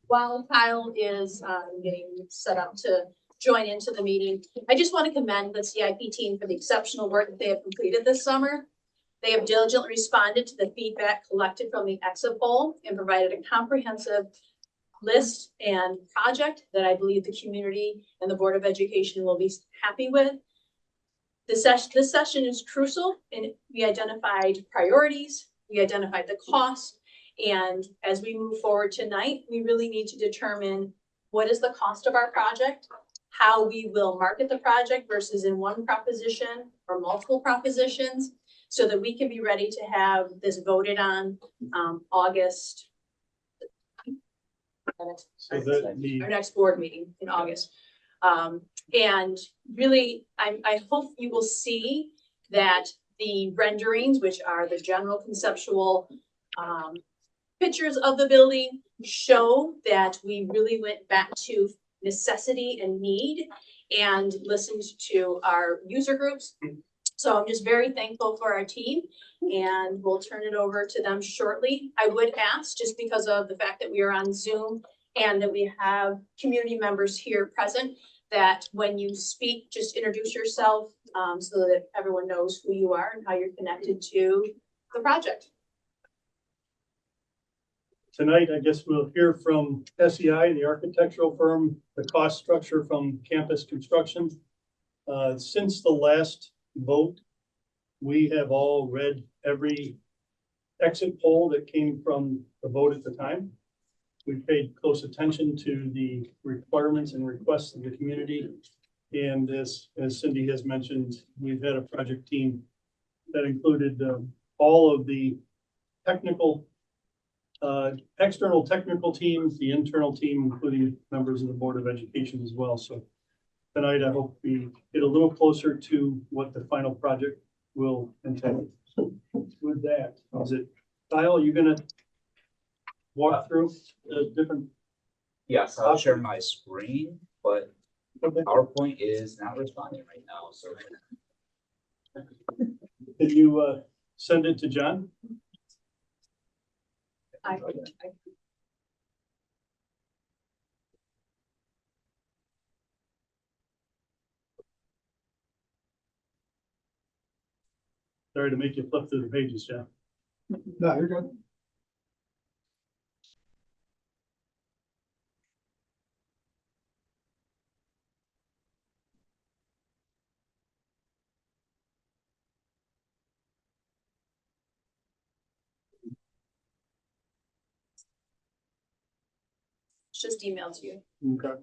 While Kyle is getting set up to join into the meeting, I just want to commend the CIP team for the exceptional work that they have completed this summer. They have diligently responded to the feedback collected from the exit poll and provided a comprehensive list and project that I believe the community and the Board of Education will be happy with. This session is crucial, and we identified priorities, we identified the cost, and as we move forward tonight, we really need to determine what is the cost of our project, how we will market the project versus in one proposition or multiple propositions, so that we can be ready to have this voted on August. Our next board meeting in August. And really, I hope you will see that the renderings, which are the general conceptual pictures of the building, show that we really went back to necessity and need and listened to our user groups. So I'm just very thankful for our team, and we'll turn it over to them shortly. I would ask, just because of the fact that we are on Zoom and that we have community members here present, that when you speak, just introduce yourself so that everyone knows who you are and how you're connected to the project. Tonight, I guess we'll hear from SEI, the architectural firm, the cost structure from campus construction. Since the last vote, we have all read every exit poll that came from the vote at the time. We've paid close attention to the requirements and requests of the community. And as Cindy has mentioned, we've had a project team that included all of the technical, external technical teams, the internal team, including members of the Board of Education as well. So tonight, I hope we get a little closer to what the final project will entail. So with that, is it Kyle, are you gonna walk through the different? Yes, I'll share my screen, but PowerPoint is not responding right now, so. Can you send it to John? Sorry to make you flip through the pages, John. No, you're good. Just emailed you. Okay.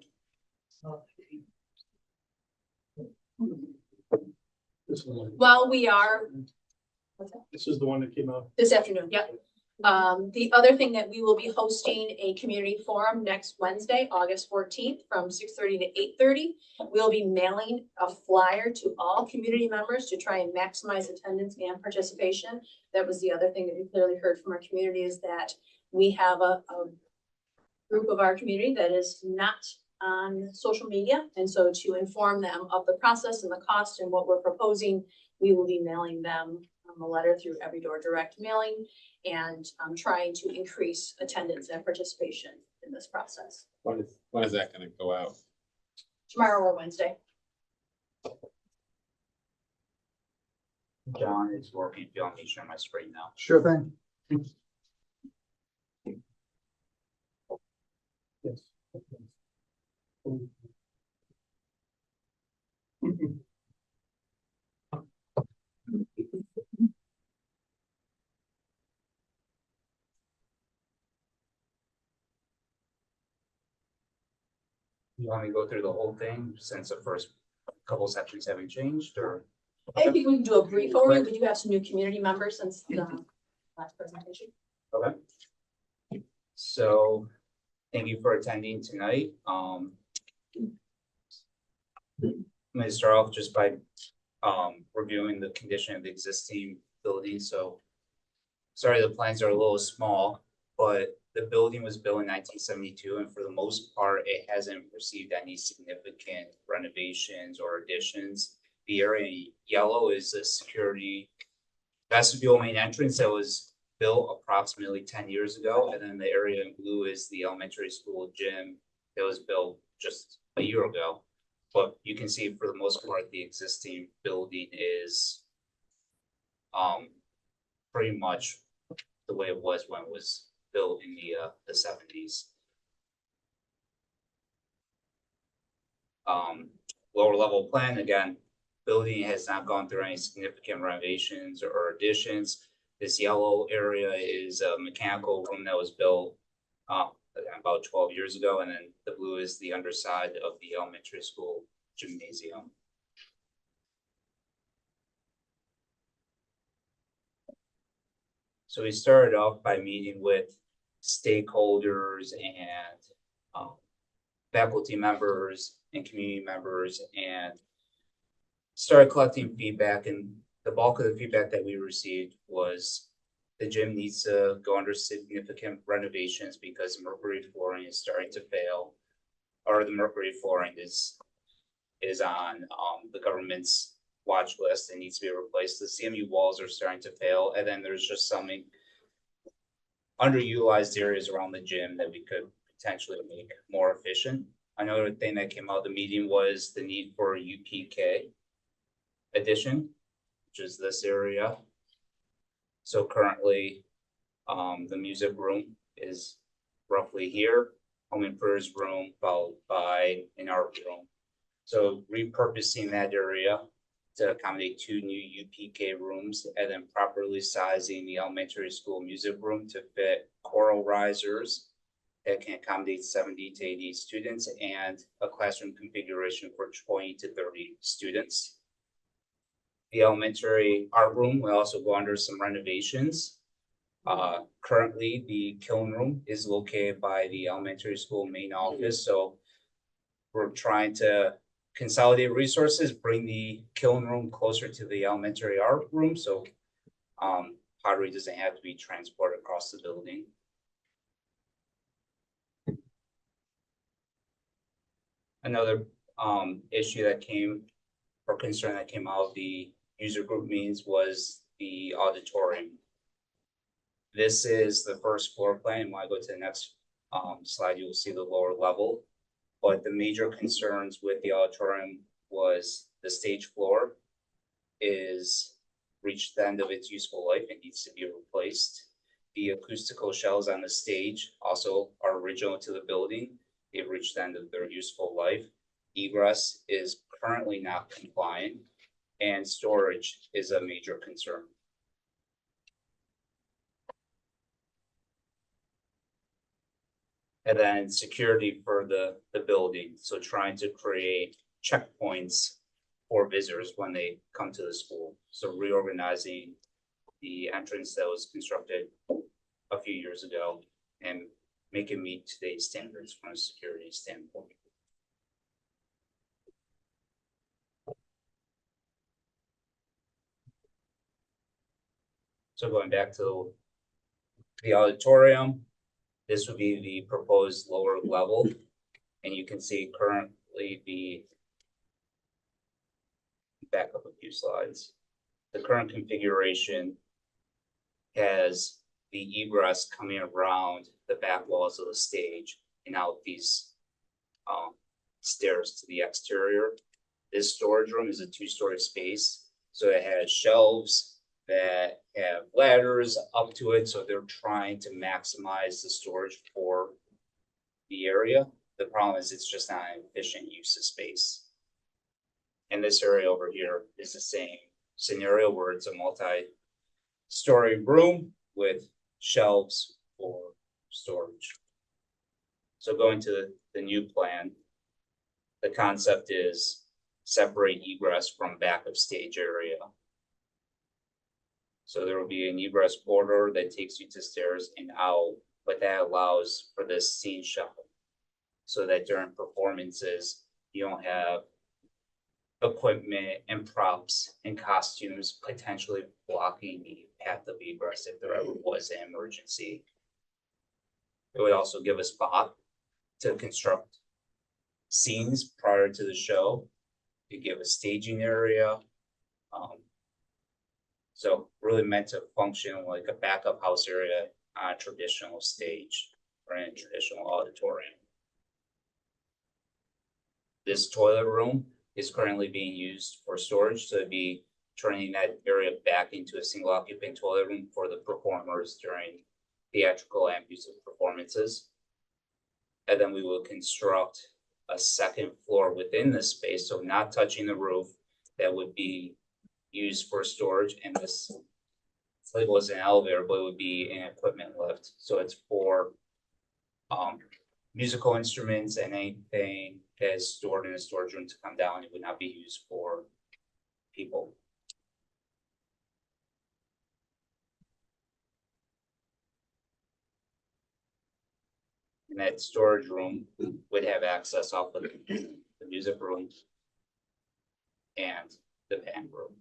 While we are, This is the one that came out. this afternoon, yep. The other thing that we will be hosting a community forum next Wednesday, August 14th from 6:30 to 8:30. We'll be mailing a flyer to all community members to try and maximize attendance and participation. That was the other thing that we clearly heard from our community, is that we have a group of our community that is not on social media. And so to inform them of the process and the cost and what we're proposing, we will be mailing them a letter through Every Door Direct Mailing, and trying to increase attendance and participation in this process. When is that going to go out? Tomorrow or Wednesday. John is working. If you want me to share my screen now. Sure thing. Yes. You want me to go through the whole thing since the first couple sections haven't changed, or? I think we can do a brief overview. We do have some new community members since the last presentation. Okay. So thank you for attending tonight. I'm going to start off just by reviewing the condition of the existing building. So sorry, the plans are a little small, but the building was built in 1972, and for the most part, it hasn't received any significant renovations or additions. The area in yellow is the security vestibule main entrance that was built approximately 10 years ago, and then the area in blue is the elementary school gym that was built just a year ago. But you can see for the most part, the existing building is pretty much the way it was when it was built in the 70s. Lower level plan, again, building has not gone through any significant renovations or additions. This yellow area is a mechanical room that was built about 12 years ago, and then the blue is the underside of the elementary school gymnasium. So we started off by meeting with stakeholders and faculty members and community members, and started collecting feedback. And the bulk of the feedback that we received was the gym needs to go under significant renovations because mercury flooring is starting to fail, or the mercury flooring is on the government's watch list and needs to be replaced. The CMU walls are starting to fail, and then there's just some underutilized areas around the gym that we could potentially make more efficient. Another thing that came out of the meeting was the need for a UPK addition, which is this area. So currently, the music room is roughly here, home and prayers room, followed by an art room. So repurposing that area to accommodate 2 new UPK rooms, and then properly sizing the elementary school music room to fit choral risers that can accommodate 70 to 80 students, and a classroom configuration for 20 to 30 students. The elementary art room will also go under some renovations. Currently, the kiln room is located by the elementary school main office, so we're trying to consolidate resources, bring the kiln room closer to the elementary art room, so pottery doesn't have to be transported across the building. Another issue that came, or concern that came out of the user group meetings, was the auditorium. This is the first floor plan. When I go to the next slide, you will see the lower level. But the major concerns with the auditorium was the stage floor is reached the end of its useful life and needs to be replaced. The acoustical shells on the stage also are original to the building. They've reached the end of their useful life. Egress is currently not compliant, and storage is a major concern. And then security for the building. So trying to create checkpoints for visitors when they come to the school. So reorganizing the entrance that was constructed a few years ago and make it meet today's standards from a security standpoint. So going back to the auditorium, this would be the proposed lower level. And you can see currently back up a few slides. The current configuration has the egress coming around the back walls of the stage and out these stairs to the exterior. This storage room is a 2-story space, so it has shelves that have ladders up to it, so they're trying to maximize the storage for the area. The problem is it's just not an efficient use of space. And this area over here is the same scenario where it's a multi-story room with shelves for storage. So going to the new plan, the concept is separate egress from back of stage area. So there will be an egress corridor that takes you to stairs and out, but that allows for this scene shuffle so that during performances, you don't have equipment and props and costumes potentially blocking the path of egress if there ever was an emergency. It would also give a spot to construct scenes prior to the show, to give a staging area, So really meant to function like a backup house area on a traditional stage or in a traditional auditorium. This toilet room is currently being used for storage, so it'd be turning that area back into a single occupant toilet room for the performers during theatrical and music performances. And then we will construct a second floor within this space, so not touching the roof, that would be used for storage. And this label is an elevator, but it would be an equipment lift, so it's for musical instruments and anything that is stored in a storage room to come down. It would not be used for people. And that storage room would have access off of the music room and the band room.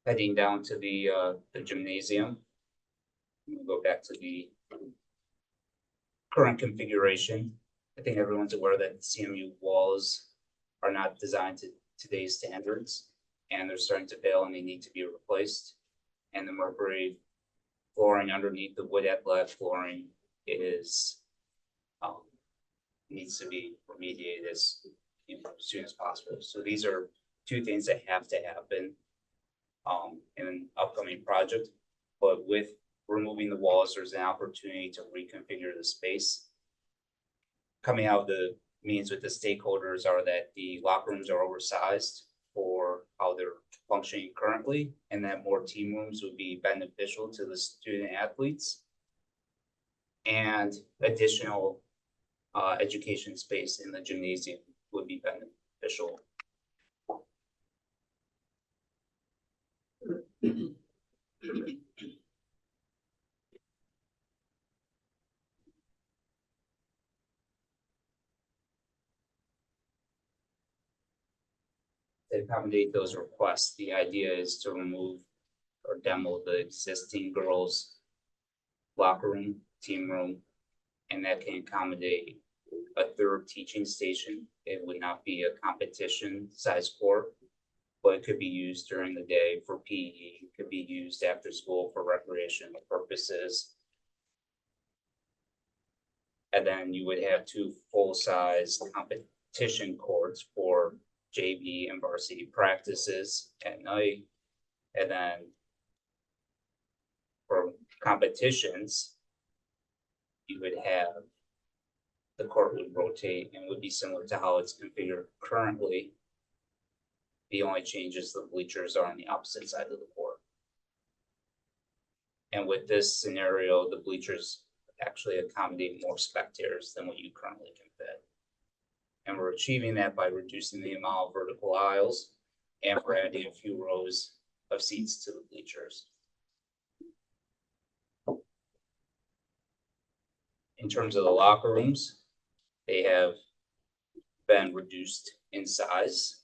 Heading down to the gymnasium. We'll go back to the current configuration. I think everyone's aware that CMU walls are not designed to today's standards, and they're starting to fail and they need to be replaced. And the mercury flooring underneath the wood athletic flooring is needs to be remediated as soon as possible. So these are two things that have to happen in an upcoming project. But with removing the walls, there's an opportunity to reconfigure the space. Coming out of the meetings with the stakeholders are that the locker rooms are oversized for how they're functioning currently, and that more team rooms would be beneficial to the student athletes. And additional education space in the gymnasium would be beneficial. To accommodate those requests, the idea is to remove or demo the existing girls' locker room, team room, and that can accommodate a third teaching station. It would not be a competition size court, but it could be used during the day for PE, it could be used after school for recreational purposes. And then you would have two full-size competition courts for JV and varsity practices at night. And then for competitions, you would have the court would rotate and would be similar to how it's configured currently. The only change is the bleachers are on the opposite side of the court. And with this scenario, the bleachers actually accommodate more spectators than what you currently can fit. And we're achieving that by reducing the amount of vertical aisles, and we're adding a few rows of seats to the bleachers. In terms of the locker rooms, they have been reduced in size.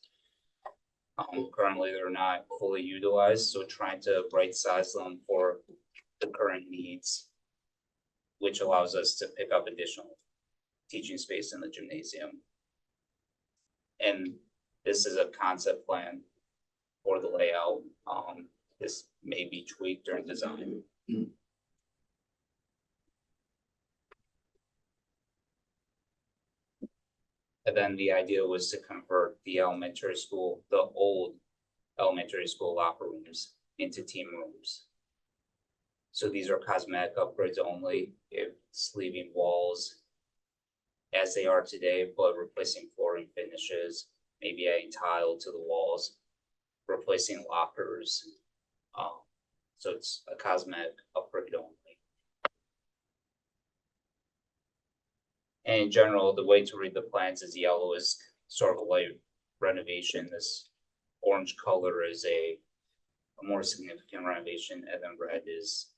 Currently, they're not fully utilized, so trying to right size them for the current needs, which allows us to pick up additional teaching space in the gymnasium. And this is a concept plan for the layout. This may be tweaked during design. And then the idea was to convert the elementary school, the old elementary school locker rooms into team rooms. So these are cosmetic upgrades only. It's leaving walls as they are today, but replacing flooring finishes, maybe adding tile to the walls, replacing lockers. So it's a cosmetic upgrade only. And in general, the way to read the plans is yellow is sort of a light renovation. This orange color is a more significant renovation, and then red is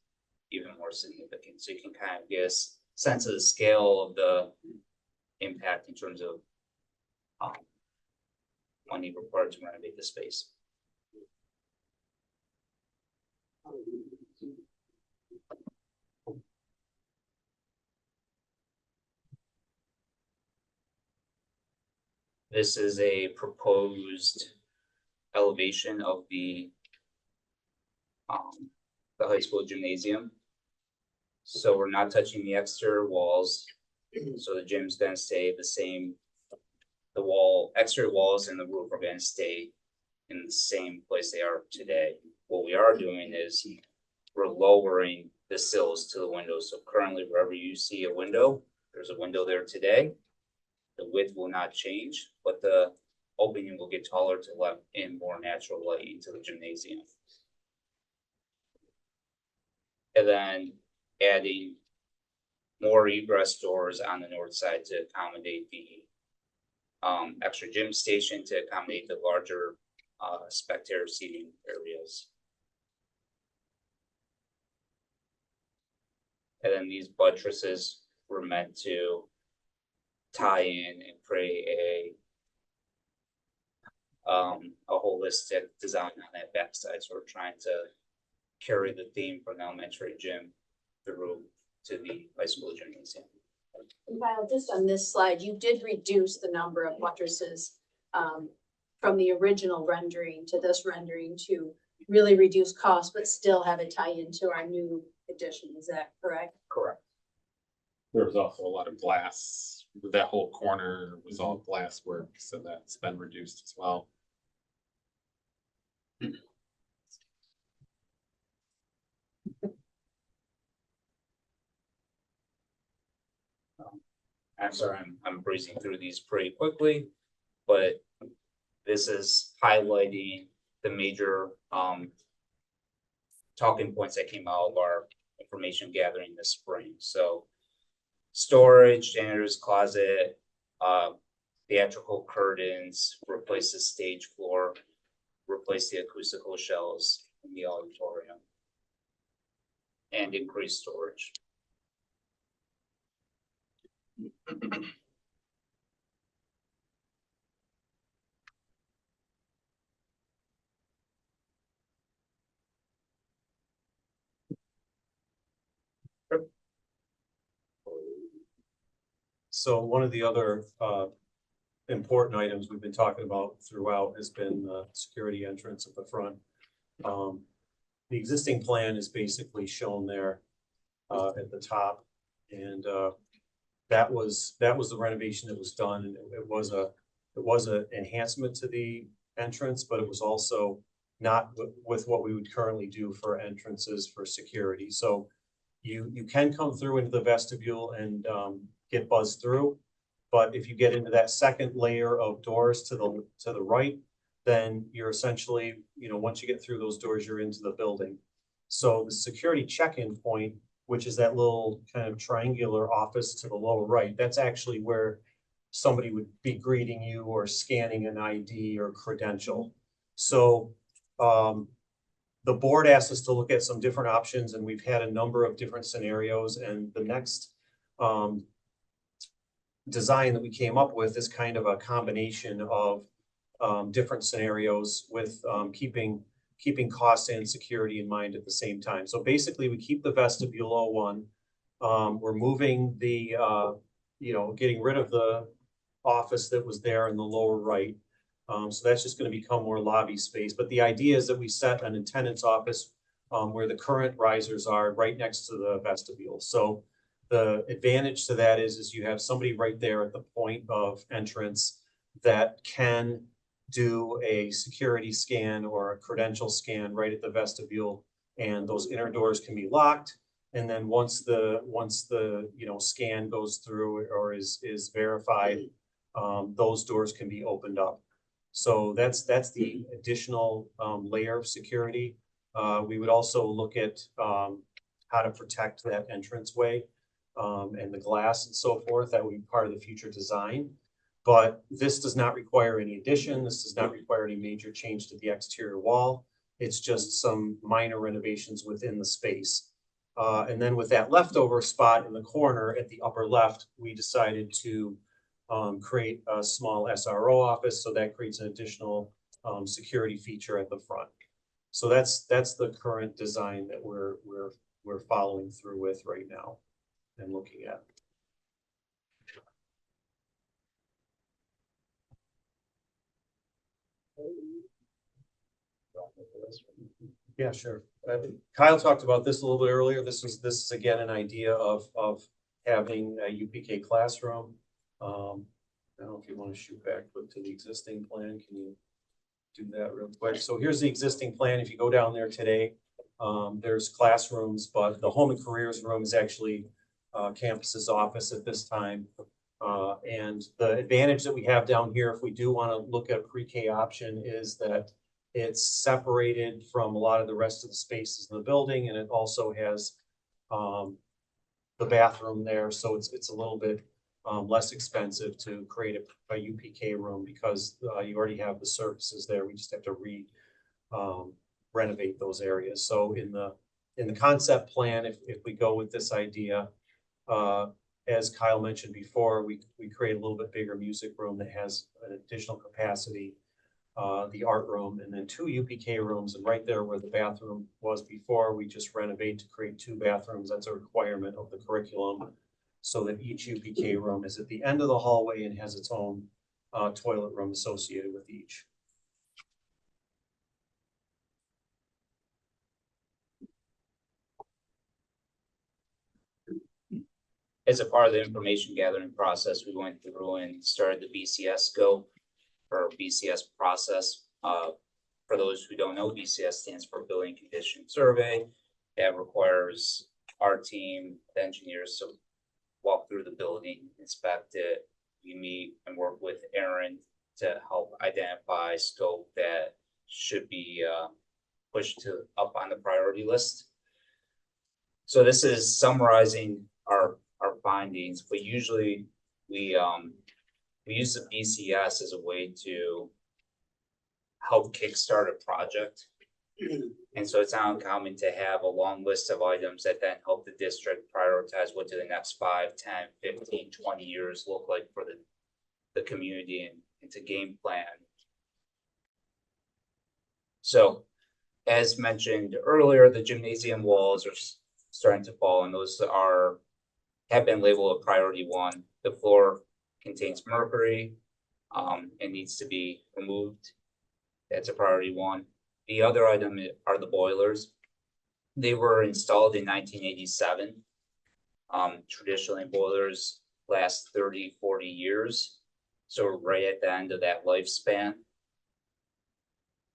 even more significant. So you can kind of get a sense of the scale of the impact in terms of money required to renovate the space. This is a proposed elevation of the high school gymnasium. So we're not touching the exterior walls, so the gym's gonna stay the same. The exterior walls and the roof are gonna stay in the same place they are today. What we are doing is we're lowering the sills to the windows. So currently, wherever you see a window, there's a window there today. The width will not change, but the opening will get taller to let in more natural light into the gymnasium. And then adding more egress doors on the north side to accommodate the extra gym station, to accommodate the larger spectator seating areas. And then these buttresses were meant to tie in and create a holistic design on that backside. So we're trying to carry the theme from the elementary gym through to the high school gymnasium. And Kyle, just on this slide, you did reduce the number of buttresses from the original rendering to this rendering to really reduce costs, but still have it tie into our new addition. Is that correct? Correct. There was also a lot of glass, that whole corner was all glass work, so that's been reduced as well. I'm sorry, I'm breezing through these pretty quickly, but this is highlighting the major talking points that came out of our information gathering this spring. So storage, janitor's closet, theatrical curtains, replace the stage floor, replace the acoustical shelves in the auditorium, and increase storage. So one of the other important items we've been talking about throughout has been the security entrance at the front. The existing plan is basically shown there at the top, and that was the renovation that was done, and it was an enhancement to the entrance, but it was also not with what we would currently do for entrances for security. So you can come through into the vestibule and get buzzed through. But if you get into that second layer of doors to the right, then you're essentially, once you get through those doors, you're into the building. So the security check-in point, which is that little kind of triangular office to the lower right, that's actually where somebody would be greeting you or scanning an ID or credential. So the board asked us to look at some different options, and we've had a number of different scenarios, and the next design that we came up with is kind of a combination of different scenarios with keeping cost and security in mind at the same time. So basically, we keep the vestibule O1. We're moving the, getting rid of the office that was there in the lower right. So that's just going to become more lobby space. But the idea is that we set an attendant's office where the current risers are right next to the vestibule. So the advantage to that is you have somebody right there at the point of entrance that can do a security scan or a credential scan right at the vestibule, and those inner doors can be locked. And then once the scan goes through or is verified, those doors can be opened up. So that's the additional layer of security. We would also look at how to protect that entranceway and the glass and so forth. That would be part of the future design. But this does not require any addition. This does not require any major change to the exterior wall. It's just some minor renovations within the space. And then with that leftover spot in the corner at the upper left, we decided to create a small SRO office. So that creates an additional security feature at the front. So that's the current design that we're following through with right now and looking at. Yeah, sure. Kyle talked about this a little bit earlier. This is again an idea of having a UPK classroom. I don't know if you want to shoot back to the existing plan. Can you do that real quick? So here's the existing plan. If you go down there today, there's classrooms, but the home and careers room is actually campus's office at this time. And the advantage that we have down here, if we do want to look at a pre-K option, is that it's separated from a lot of the rest of the spaces in the building, and it also has the bathroom there, so it's a little bit less expensive to create a UPK room because you already have the services there. We just have to renovate those areas. So in the concept plan, if we go with this idea, as Kyle mentioned before, we create a little bit bigger music room that has an additional capacity, the art room, and then 2 UPK rooms. And right there where the bathroom was before, we just renovate to create 2 bathrooms. That's a requirement of the curriculum, so that each UPK room is at the end of the hallway and has its own toilet room associated with each. As a part of the information gathering process, we went through and started the BCS scope or BCS process. For those who don't know, BCS stands for Building Condition Survey. That requires our team, the engineers, to walk through the building, inspect it. We meet and work with Aaron to help identify scope that should be pushed up on the priority list. So this is summarizing our findings, but usually we use the BCS as a way to help kickstart a project. And so it's not uncommon to have a long list of items that then help the district prioritize what do the next 5, 10, 15, 20 years look like for the community and to game plan. So as mentioned earlier, the gymnasium walls are starting to fall, and those have been labeled a priority 1. The floor contains mercury and needs to be removed. That's a priority 1. The other item are the boilers. They were installed in 1987. Traditionally, boilers last 30, 40 years. So we're right at the end of that lifespan.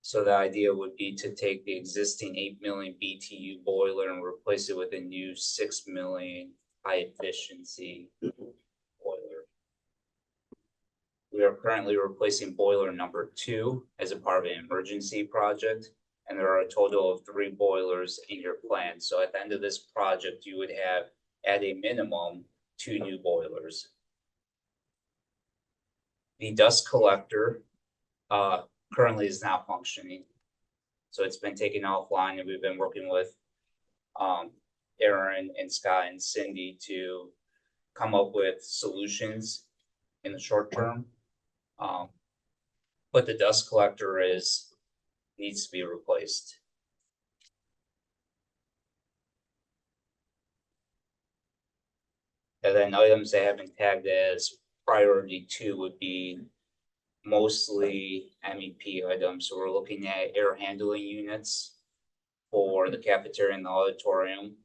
So the idea would be to take the existing 8 million BTU boiler and replace it with a new 6 million high efficiency boiler. We are currently replacing boiler number 2 as a part of an emergency project, and there are a total of 3 boilers in your plan. So at the end of this project, you would have, at a minimum, 2 new boilers. The dust collector currently is not functioning, so it's been taken offline, and we've been working with Aaron and Scott and Cindy to come up with solutions in the short term. But the dust collector needs to be replaced. And then items that have been tagged as priority 2 would be mostly MEP items. So we're looking at air handling units for the cafeteria and the auditorium.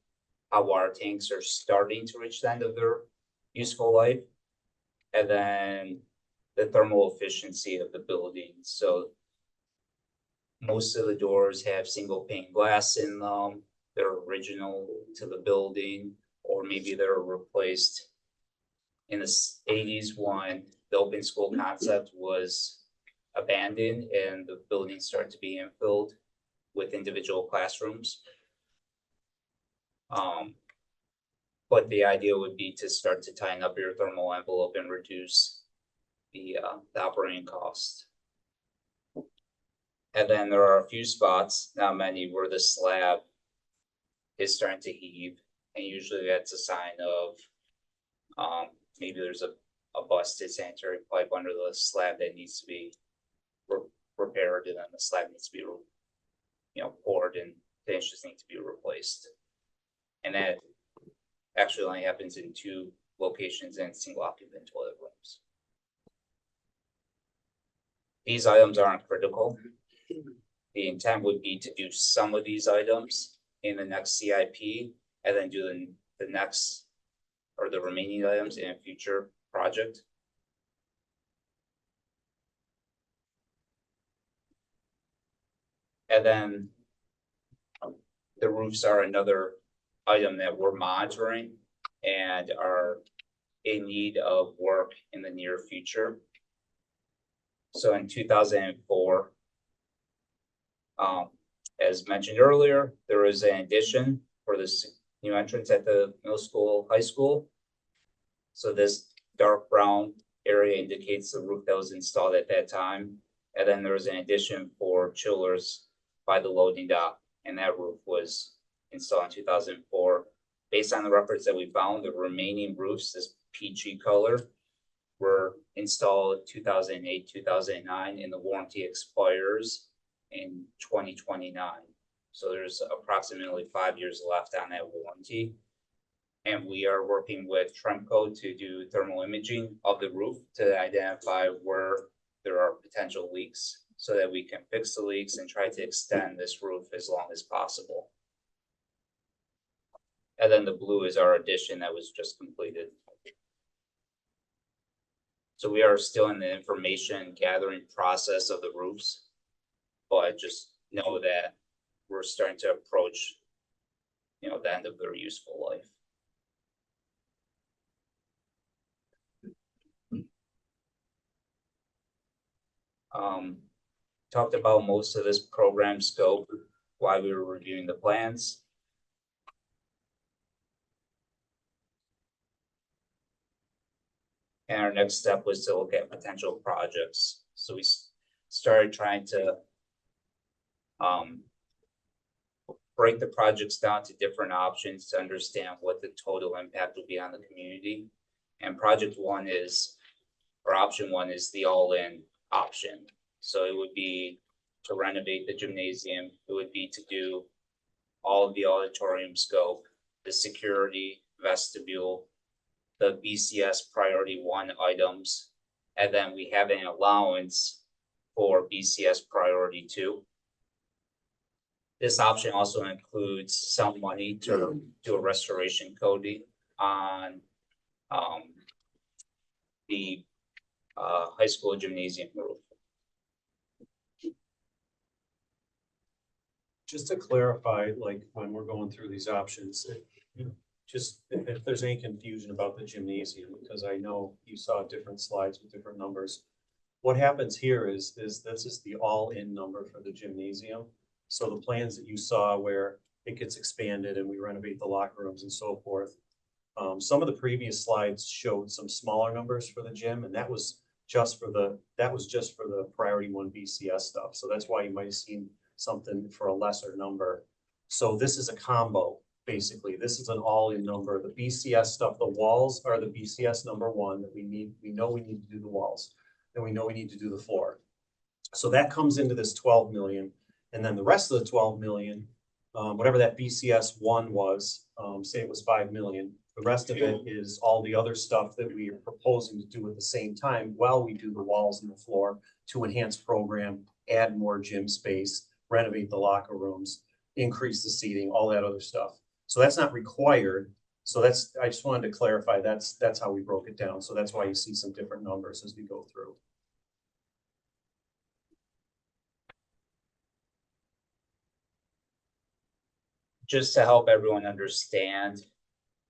Hot water tanks are starting to reach the end of their useful life. And then the thermal efficiency of the building. So most of the doors have single pane glass in them. They're original to the building, or maybe they're replaced in the 80s when the open school concept was abandoned and the building started to be infilled with individual classrooms. But the idea would be to start to tighten up your thermal envelope and reduce the operating cost. And then there are a few spots, not many, where the slab is starting to heave, and usually that's a sign of maybe there's a busted sanitary pipe under the slab that needs to be repaired, and then the slab needs to be poured, and finishes need to be replaced. And that actually only happens in 2 locations in single occupant toilet rooms. These items aren't critical. the intent would be to do some of these items in the next CIP and then do the next or the remaining items in a future project. And then the roofs are another item that we're monitoring and are in need of work in the near future. So in 2004, as mentioned earlier, there was an addition for this new entrance at the middle school, high school. So this dark brown area indicates the roof that was installed at that time. And then there was an addition for chillers by the loading dock, and that roof was installed in 2004. Based on the records that we found, the remaining roofs, this peachy color, were installed 2008, 2009, and the warranty expires in 2029. So there's approximately 5 years left on that warranty. And we are working with Tremco to do thermal imaging of the roof to identify where there are potential leaks so that we can fix the leaks and try to extend this roof as long as possible. And then the blue is our addition that was just completed. So we are still in the information gathering process of the roofs, but just know that we're starting to approach, the end of their useful life. Talked about most of this program scope, why we were reviewing the plans. And our next step was to look at potential projects. So we started trying to break the projects down to different options to understand what the total impact would be on the community. And option one is the all-in option. So it would be to renovate the gymnasium. It would be to do all of the auditorium scope, the security, vestibule, the BCS priority 1 items, and then we have an allowance for BCS priority 2. This option also includes some money to do a restoration coating on the high school gymnasium roof. Just to clarify, like when we're going through these options, if there's any confusion about the gymnasium, because I know you saw different slides with different numbers. What happens here is this is the all-in number for the gymnasium. So the plans that you saw where it gets expanded and we renovate the locker rooms and so forth. Some of the previous slides showed some smaller numbers for the gym, and that was just for the priority 1 BCS stuff. So that's why you might have seen something for a lesser number. So this is a combo. Basically, this is an all-in number. The BCS stuff, the walls are the BCS number 1 that we know we need to do the walls, and we know we need to do the floor. So that comes into this 12 million. And then the rest of the 12 million, whatever that BCS 1 was, say it was 5 million. The rest of it is all the other stuff that we are proposing to do at the same time while we do the walls and the floor to enhance program, add more gym space, renovate the locker rooms, increase the seating, all that other stuff. So that's not required. So I just wanted to clarify, that's how we broke it down. So that's why you see some different numbers as we go through. Just to help everyone understand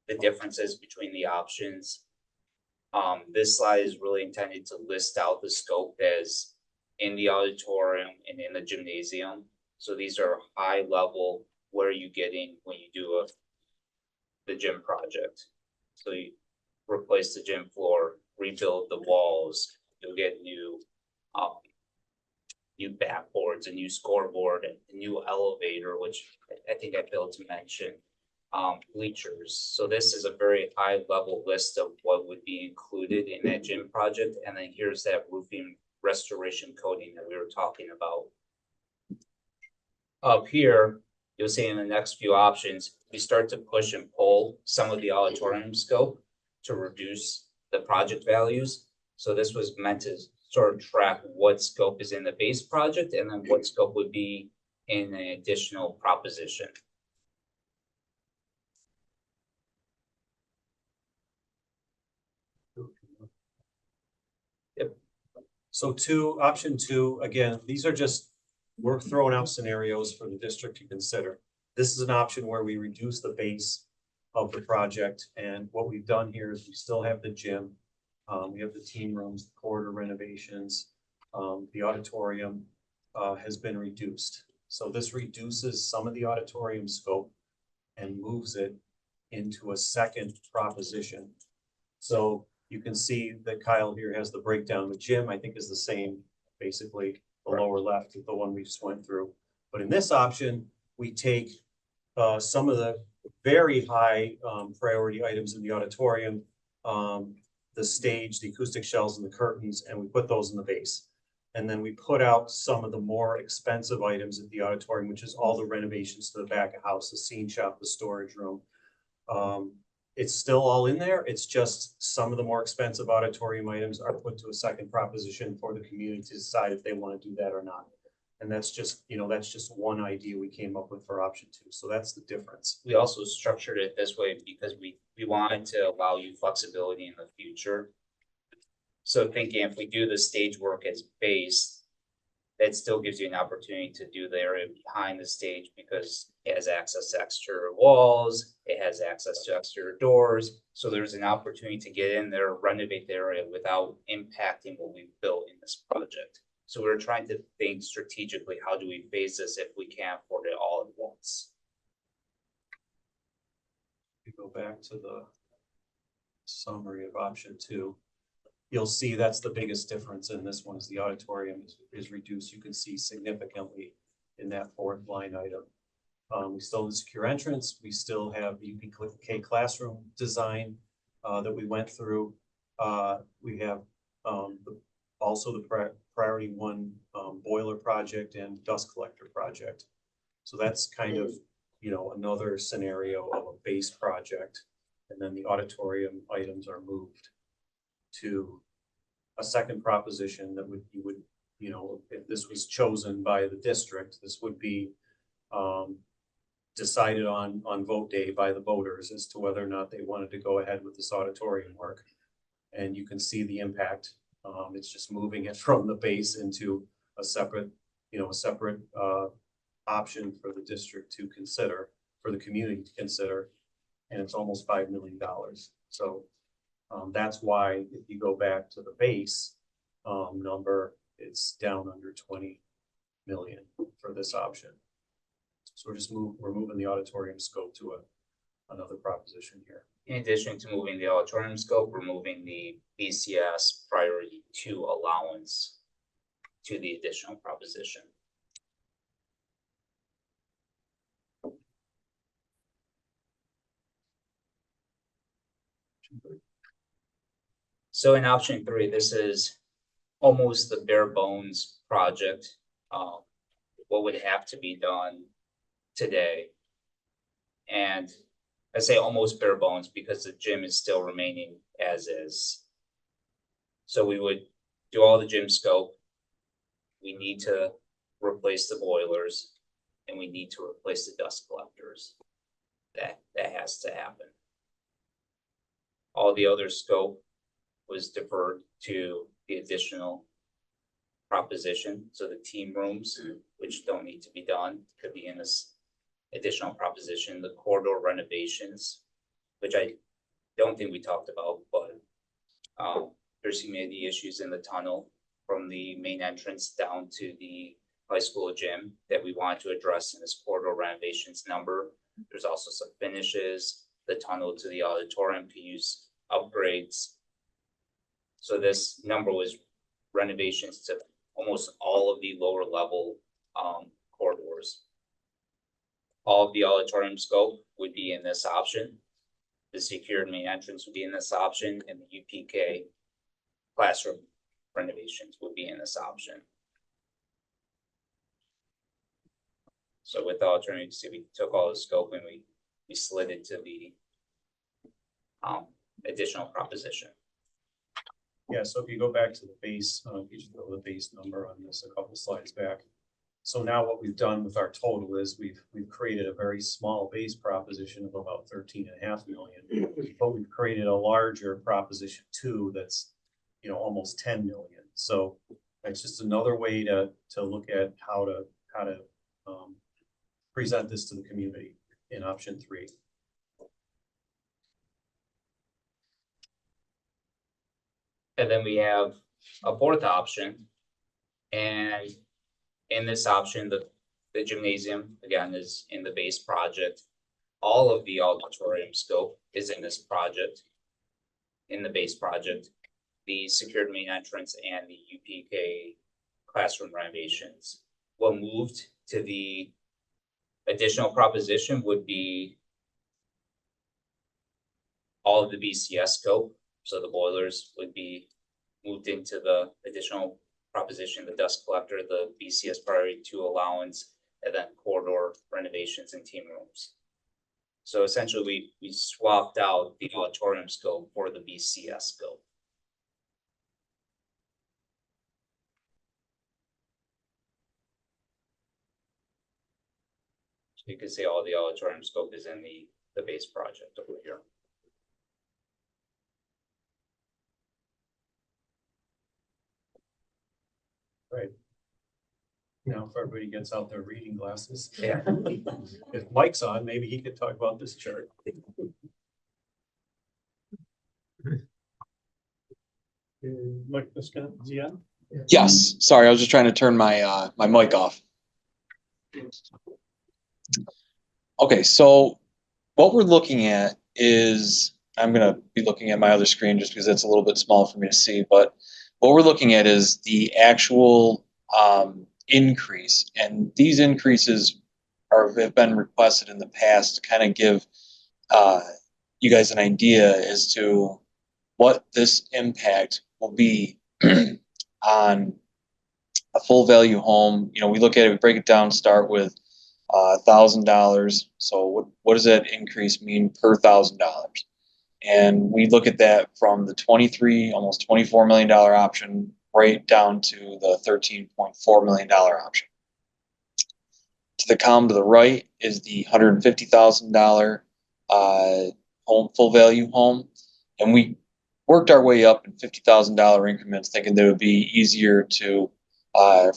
the differences between the options. This slide is really intended to list out the scope as in the auditorium and in the gymnasium. So these are high level, what are you getting when you do the gym project? So you replace the gym floor, rebuild the walls, you'll get new backboards, a new scoreboard, a new elevator, which I think I failed to mention, bleachers. So this is a very high level list of what would be included in that gym project. And then here's that roofing restoration coating that we were talking about. Up here, you'll see in the next few options, we start to push and pull some of the auditorium scope to reduce the project values. So this was meant to sort of track what scope is in the base project and then what scope would be in an additional proposition. So option two, again, these are just, we're throwing out scenarios for the district to consider. This is an option where we reduce the base of the project, and what we've done here is we still have the gym. We have the team rooms, the corridor renovations, the auditorium, has been reduced. So this reduces some of the auditorium scope and moves it into a second proposition. So you can see that Kyle here has the breakdown. The gym, I think, is the same, basically, the lower left, the one we just went through. But in this option, we take some of the very high priority items in the auditorium, the stage, the acoustic shells and the curtains, and we put those in the base. And then we put out some of the more expensive items at the auditorium, which is all the renovations to the back of house, the scene shop, the storage room. It's still all in there. It's just some of the more expensive auditorium items are put to a second proposition for the community to decide if they want to do that or not. And that's just, that's just one idea we came up with for option two. So that's the difference. We also structured it this way because we wanted to allow you flexibility in the future. So thinking if we do the stage work as base, that still gives you an opportunity to do the area behind the stage because it has access to exterior walls, it has access to exterior doors. So there's an opportunity to get in there, renovate the area without impacting what we've built in this project. So we're trying to think strategically, how do we phase this if we can't afford it all at once? We go back to the summary of option two. You'll see that's the biggest difference in this one is the auditorium is reduced. You can see significantly in that fourth line item. We still have the secure entrance. We still have the UPK classroom design that we went through. We have also the priority one boiler project and dust collector project. So that's kind of, another scenario of a base project. And then the auditorium items are moved to a second proposition that you would, if this was chosen by the district, this would be decided on vote day by the voters as to whether or not they wanted to go ahead with this auditorium work. And you can see the impact. It's just moving it from the base into a separate, option for the district to consider, for the community to consider. And it's almost $5 million. So that's why if you go back to the base number, it's down under 20 million for this option. So we're moving the auditorium scope to another proposition here. In addition to moving the auditorium scope, we're moving the BCS priority 2 allowance to the additional proposition. So in option 3, this is almost the bare bones project. What would have to be done today? And I say almost bare bones because the gym is still remaining as is. So we would do all the gym scope. We need to replace the boilers and we need to replace the dust collectors. That has to happen. All the other scope was deferred to the additional proposition. So the team rooms, which don't need to be done, could be in this additional proposition. The corridor renovations, which I don't think we talked about, but there's humidity issues in the tunnel from the main entrance down to the high school gym that we wanted to address in this corridor renovations number. There's also some finishes, the tunnel to the auditorium to use upgrades. So this number was renovations to almost all of the lower level corridors. All of the auditorium scope would be in this option. The secured main entrance would be in this option, and the UPK classroom renovations would be in this option. So with the auditorium, we took all the scope and we slid it to the additional proposition. Yeah, so if you go back to the base, you just throw the base number on this a couple slides back. So now what we've done with our total is we've created a very small base proposition of about 13.5 million. But we've created a larger proposition two that's, you know, almost 10 million. So it's just another way to look at how to present this to the community in option three. And then we have a fourth option. And in this option, the gymnasium, again, is in the base project. All of the auditorium scope is in this project, in the base project. The secured main entrance and the UPK classroom renovations. What moved to the additional proposition would be all of the BCS scope. So the boilers would be moved into the additional proposition, the dust collector, the BCS priority 2 allowance, and then corridor renovations and team rooms. So essentially we swapped out the auditorium scope for the BCS scope. So you can see all the auditorium scope is in the base project over here. Right. Now, if everybody gets out their reading glasses. Yeah. If Mike's on, maybe he could talk about this chart. Mike, Scott, is he on? Yes, sorry, I was just trying to turn my my mic off. Okay, so what we're looking at is, I'm gonna be looking at my other screen just because it's a little bit small for me to see, but what we're looking at is the actual increase, and these increases have been requested in the past to kind of give you guys an idea as to what this impact will be on a full value home. You know, we look at it, we break it down, start with $1,000. So what does that increase mean per $1,000? And we look at that from the 23, almost $24 million option right down to the $13.4 million option. To the column to the right is the $150,000 home, full value home. And we worked our way up in $50,000 increments, thinking that it would be easier to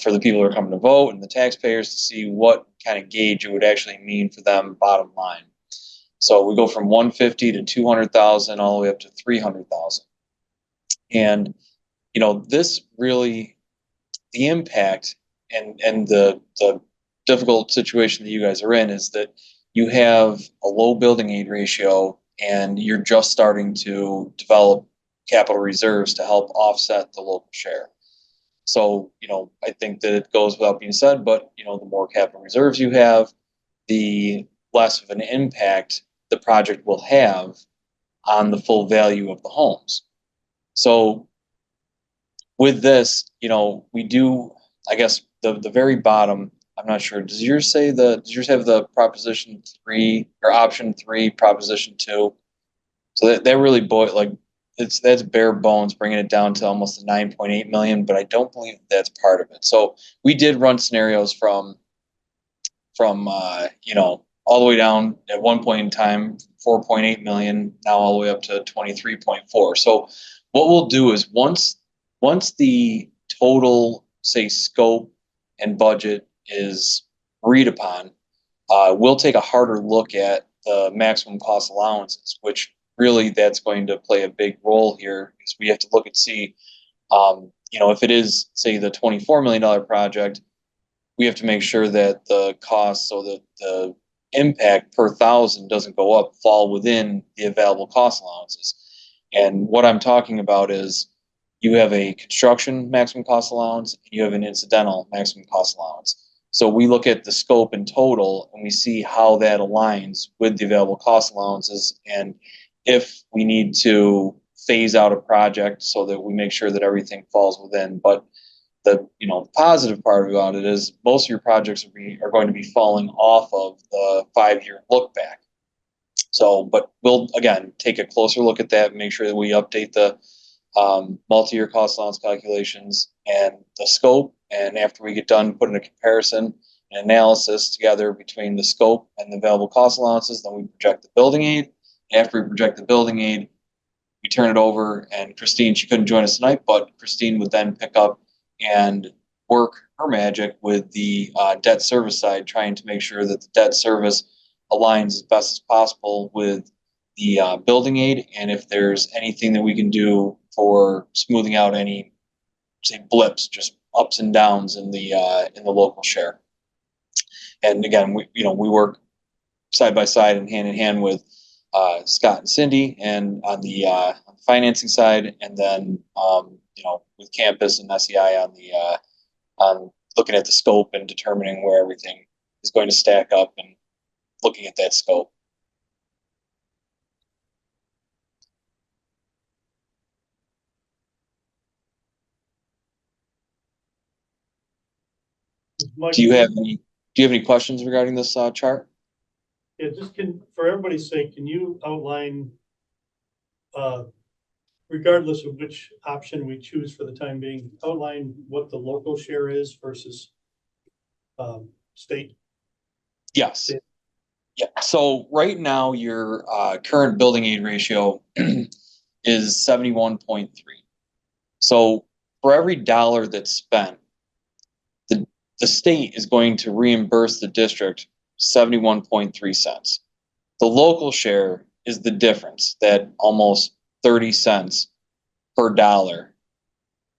for the people who are coming to vote and the taxpayers to see what kind of gauge it would actually mean for them bottom line. So we go from 150 to 200,000 all the way up to 300,000. And you know, this really, the impact and the difficult situation that you guys are in is that you have a low building aid ratio and you're just starting to develop capital reserves to help offset the local share. So, you know, I think that it goes without being said, but, you know, the more capital reserves you have, the less of an impact the project will have on the full value of the homes. So with this, you know, we do, I guess, the very bottom, I'm not sure, does yours have the proposition 3 or option 3, proposition 2? So that really that's bare bones, bringing it down to almost 9.8 million, but I don't believe that's part of it. So we did run scenarios from you know, all the way down at one point in time, 4.8 million, now all the way up to 23.4. So what we'll do is once the total, say, scope and budget is agreed upon, we'll take a harder look at the maximum cost allowances, which really that's going to play a big role here, because we have to look and see, you know, if it is, say, the $24 million project, we have to make sure that the cost, so that the impact per thousand doesn't go up, fall within the available cost allowances. And what I'm talking about is you have a construction maximum cost allowance, and you have an incidental maximum cost allowance. So we look at the scope in total and we see how that aligns with the available cost allowances, and if we need to phase out a project so that we make sure that everything falls within. But the, you know, positive part about it is most of your projects are going to be falling off of the 5-year look back. So, but we'll again take a closer look at that and make sure that we update the multi-year cost allowance calculations and the scope. And after we get done putting a comparison and analysis together between the scope and the available cost allowances, then we project the building aid. After we project the building aid, we turn it over, and Christine, she couldn't join us tonight, but Christine would then pick up and work her magic with the debt service side, trying to make sure that the debt service aligns as best as possible with the building aid, and if there's anything that we can do for smoothing out any, say, blips, just ups and downs in the local share. And again, we work side by side and hand in hand with Scott and Cindy, and on the financing side, and then with campus and SEI on looking at the scope and determining where everything is going to stack up and looking at that scope. Mike, Do you have any questions regarding this chart? yeah, for everybody's sake, can you outline, regardless of which option we choose for the time being, outline what the local share is versus state? Yes. Yeah. So right now, your current building aid ratio is 71.3. So for every dollar that's spent, the state is going to reimburse the district 71.3 cents. The local share is the difference, that almost 30 cents per dollar.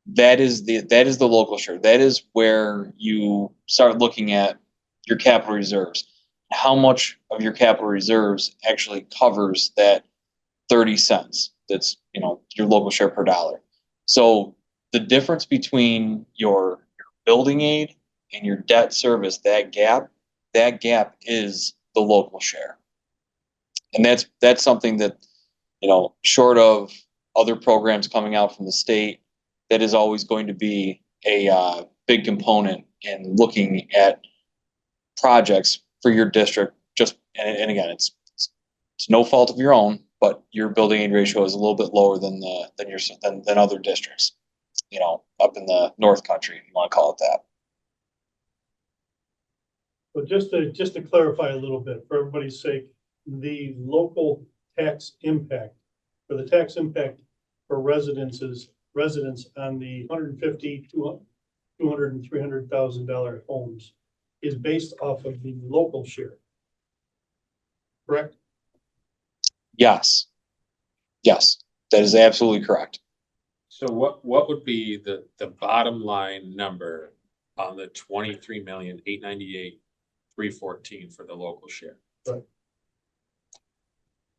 That is the local share. That is where you start looking at your capital reserves. How much of your capital reserves actually covers that 30 cents? That's, your local share per dollar. So the difference between your building aid and your debt service, that gap is the local share. And that's something that, short of other programs coming out from the state, that is always going to be a big component in looking at projects for your district. And again, it's no fault of your own, but your building aid ratio is a little bit lower than other districts, up in the North Country, if you want to call it that. But just to clarify a little bit, for everybody's sake, the local tax impact, for the tax impact for residents on the 150, 200 and $300,000 homes is based off of the local share. Correct? Yes, that is absolutely correct. So what would be the bottom line number on the 23,898,314 for the local share? Right.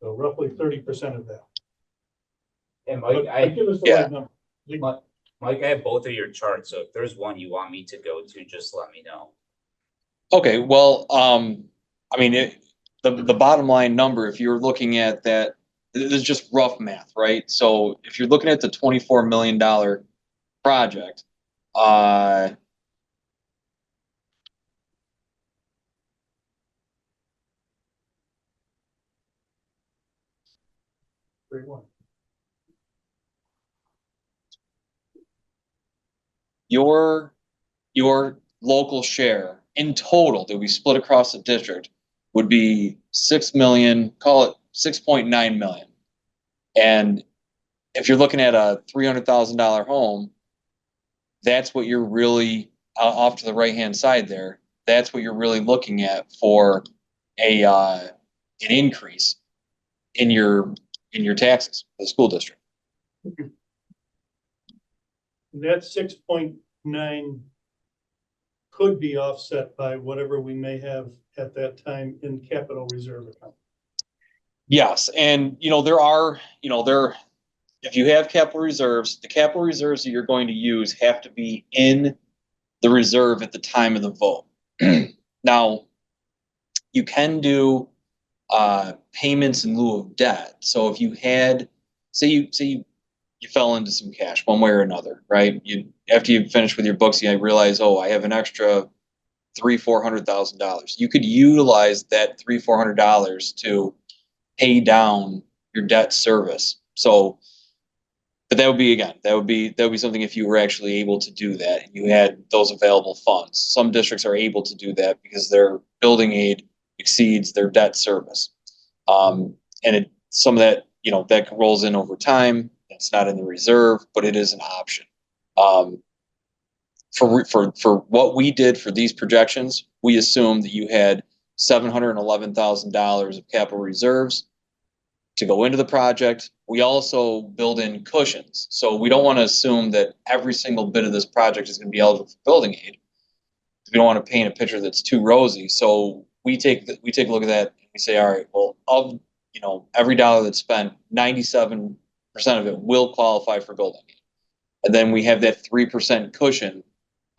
So roughly 30% of that. And But Mike, give us the Yeah. right number. Mike, I have both of your charts, so if there's one you want me to go to, just let me know. Okay, well, I mean, the bottom line number, if you're looking at that, this is just rough math, right? So if you're looking at the $24 million project, Great one. your local share in total that we split across the district would be 6 million, call it 6.9 million. And if you're looking at a $300,000 home, that's what you're really off to the right hand side there. That's what you're really looking at for an increase in your taxes for the school district. That 6.9 could be offset by whatever we may have at that time in capital reserve account. Yes, and if you have capital reserves, the capital reserves that you're going to use have to be in the reserve at the time of the vote. Now, you can do payments in lieu of debt. So if you had, say you fell into some cash one way or another, right? After you finish with your books, you realize, oh, I have an extra $300,000-$400,000. You could utilize that $300,000-$400,000 to pay down your debt service. So But that would be, again, that would be something if you were actually able to do that and you had those available funds. Some districts are able to do that because their building aid exceeds their debt service. Some of that, that rolls in over time. It's not in the reserve, but it is an option. For what we did for these projections, we assumed that you had $711,000 of capital reserves to go into the project. We also build in cushions. So we don't want to assume that every single bit of this project is going to be eligible for building aid. We don't want to paint a picture that's too rosy. So we take a look at that and we say, all right, well, of every dollar that's spent, 97% of it will qualify for building aid. And then we have that 3% cushion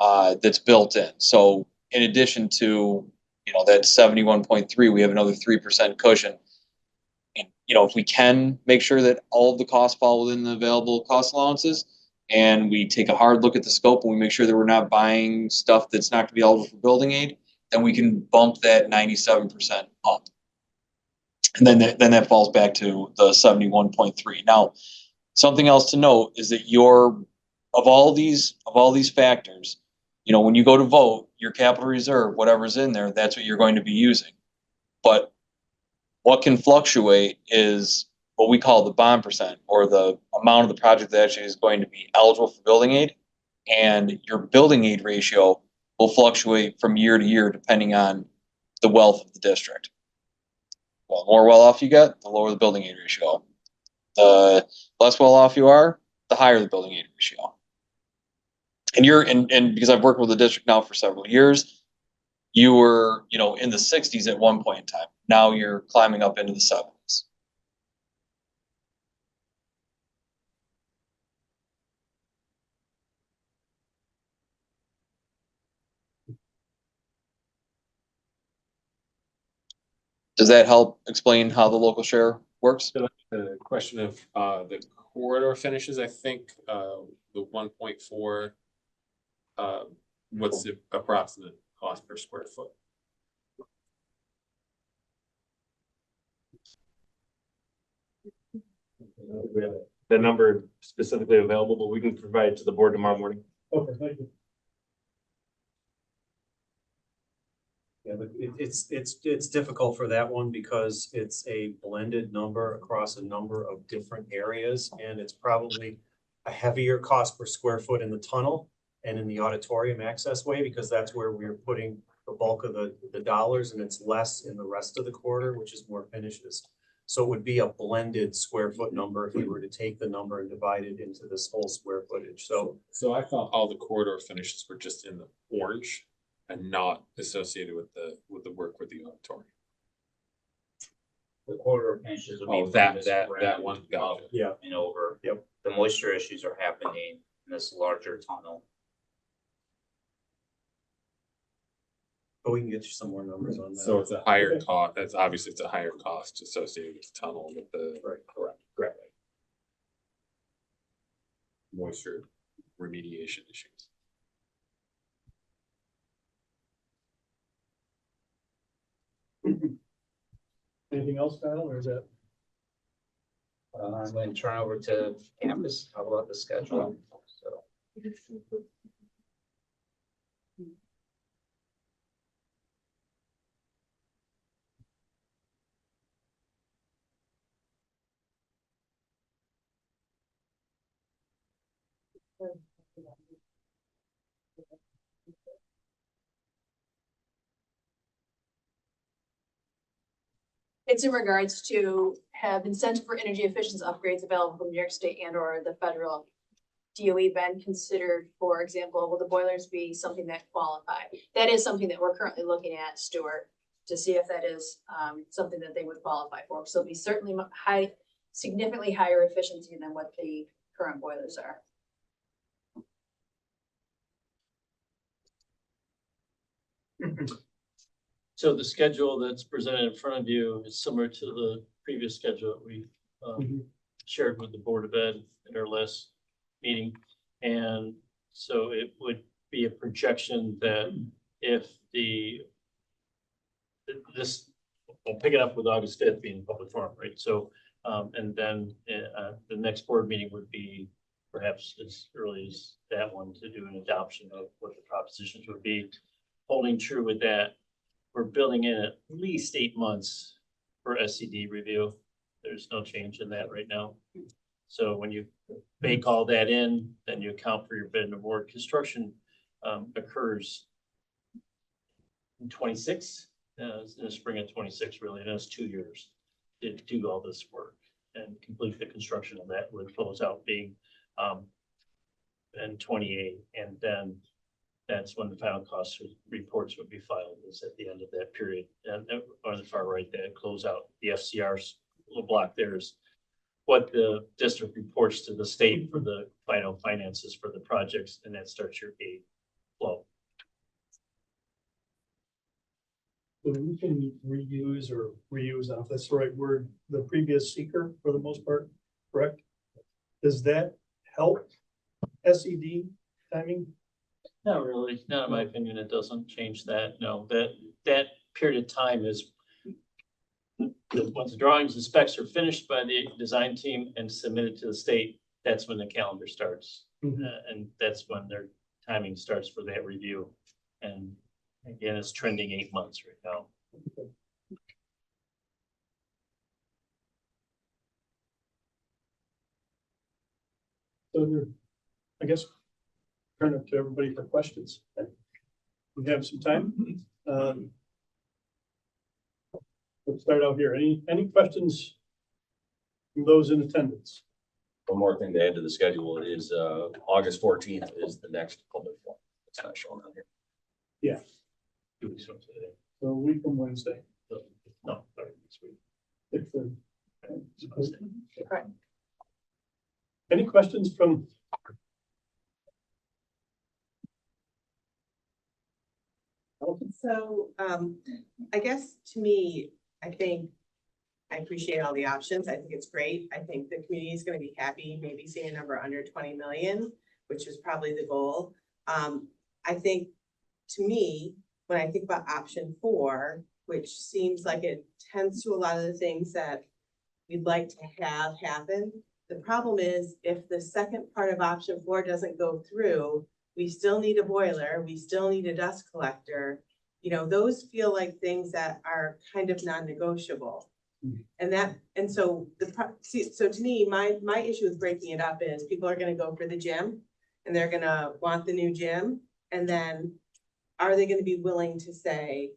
that's built in. So in addition to that 71.3, we have another 3% cushion. And if we can make sure that all of the costs fall within the available cost allowances, and we take a hard look at the scope and we make sure that we're not buying stuff that's not going to be eligible for building aid, then we can bump that 97% up. And then that falls back to the 71.3. Now, something else to note is that of all these factors, when you go to vote, your capital reserve, whatever's in there, that's what you're going to be using. But what can fluctuate is what we call the bond percent, or the amount of the project that actually is going to be eligible for building aid. And your building aid ratio will fluctuate from year to year depending on the wealth of the district. Well, the more well off you get, the lower the building aid ratio. The less well off you are, the higher the building aid ratio. And because I've worked with the district now for several years, you were, in the 60s at one point in time. Now you're climbing up into the 70s. Does that help explain how the local share works? The question of the corridor finishes, I think the 1.4, what's the approximate cost per square foot? We have the number specifically available, but we can provide it to the board tomorrow morning. Okay, thank you. Yeah, but it's difficult for that one because it's a blended number across a number of different areas, and it's probably a heavier cost per square foot in the tunnel and in the auditorium access way, because that's where we're putting the bulk of the dollars, and it's less in the rest of the quarter, which is more finishes. So it would be a blended square foot number if you were to take the number and divide it into this whole square footage. So I thought all the corridor finishes were just in the orange and not associated with the work with the auditorium. The corridor finishes will be. Oh, that one, got it. yeah, And over. Yep. The moisture issues are happening in this larger tunnel. but we can get you some more numbers on that. So it's a higher cost. That's obviously, it's a higher cost associated with the tunnel with the Right, correct. moisture remediation issues. Anything else, Kyle, or is that? I'm going to turn over to campus, talk about the schedule, so. It's in regards to have incentive for energy efficiency upgrades available from New York State and or the federal DOE been considered, for example, will the boilers be something that qualify? That is something that we're currently looking at, Stuart, to see if that is something that they would qualify for. So it'll be certainly significantly higher efficiency than what the current boilers are. So the schedule that's presented in front of you is similar to the previous schedule that we shared with the Board of Ed at our last meeting. And so it would be a projection that if I'll pick it up with August 5th being public forum, right? So, and then the next board meeting would be perhaps as early as that one to do an adoption of what the propositions would be. Holding true with that, we're building in at least 8 months for SCD review. There's no change in that right now. So when you bake all that in, then you account for your bid and award. Construction occurs in 26, in the spring of 26, really, and it's 2 years to do all this work and complete the construction of that, with close out being in 28, and then that's when the final cost reports would be filed, is at the end of that period. And on the far right, that close out the FCR's little block there is what the district reports to the state for the final finances for the projects, and that starts your aid flow. So we can reuse, I don't know if that's the right word, the previous seeker for the most part, correct? Does that help SED timing? Not really, not in my opinion, it doesn't change that, no, that period of time is once the drawings and specs are finished by the design team and submitted to the state, that's when the calendar starts. And that's when their timing starts for that review. And again, it's trending 8 months right now. So there, I guess, turn it to everybody for questions. We have some time. Let's start out here. Any questions from those in attendance? One more thing to add to the schedule is August 14th is the next public forum. It's not showing on here. Yeah. 2 weeks from today. So a week from Wednesday. No, sorry, this week. If the- Any questions from? So, I guess to me, I think I appreciate all the options. I think it's great. I think the community is gonna be happy, maybe seeing a number under 20 million, which is probably the goal. I think, to me, when I think about option 4, which seems like it tends to a lot of the things that we'd like to have happen. The problem is, if the second part of option 4 doesn't go through, we still need a boiler, we still need a dust collector. You know, those feel like things that are kind of non-negotiable. And so so to me, my issue with breaking it up is people are gonna go for the gym and they're gonna want the new gym. And then are they gonna be willing to say,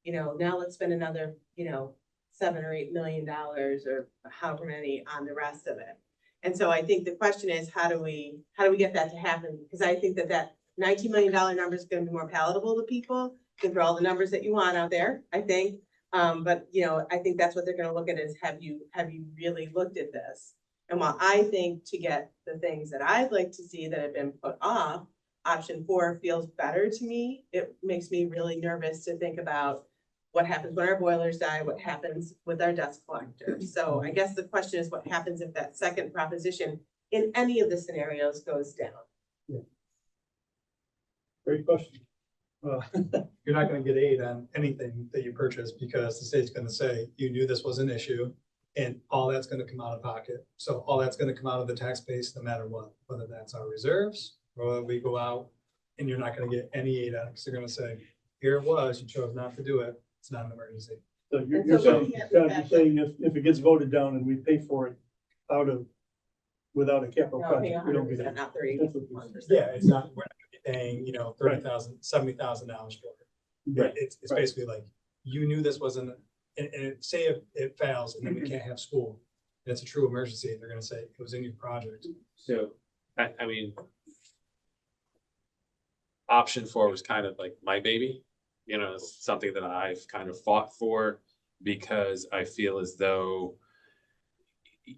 you know, now let's spend another, you know, $7 or $8 million or however many on the rest of it. And so I think the question is, how do we get that to happen? Because I think that $19 million number is gonna be more palatable to people. Those are all the numbers that you want out there, I think. But you know, I think that's what they're gonna look at is, have you really looked at this? And while I think to get the things that I'd like to see that have been put off, option 4 feels better to me. It makes me really nervous to think about what happens when our boilers die, what happens with our dust collector. So I guess the question is, what happens if that second proposition in any of the scenarios goes down? Yeah. Great question. You're not gonna get aid on anything that you purchase because the state's gonna say, you knew this was an issue and all that's gonna come out of pocket. So all that's gonna come out of the tax base no matter what, whether that's our reserves or whether we go out and you're not gonna get any aid on it because they're gonna say, here it was, you chose not to do it. It's not an emergency. So you're And so saying, looking at the you're fact saying if it gets voted down and we pay for it without a capital No, paying project, we don't get 100%, it. not That's what 31%. Yeah, it's not, we're not gonna be paying, you know, $30,000, $70,000 for it. Right. It's Right. basically like, you knew this wasn't, and say if it fails and then we can't have school, and it's a true emergency, they're gonna say it was in your project. So, I mean, option 4 was kind of like my baby, you know, it's something that I've kind of fought for because I feel as though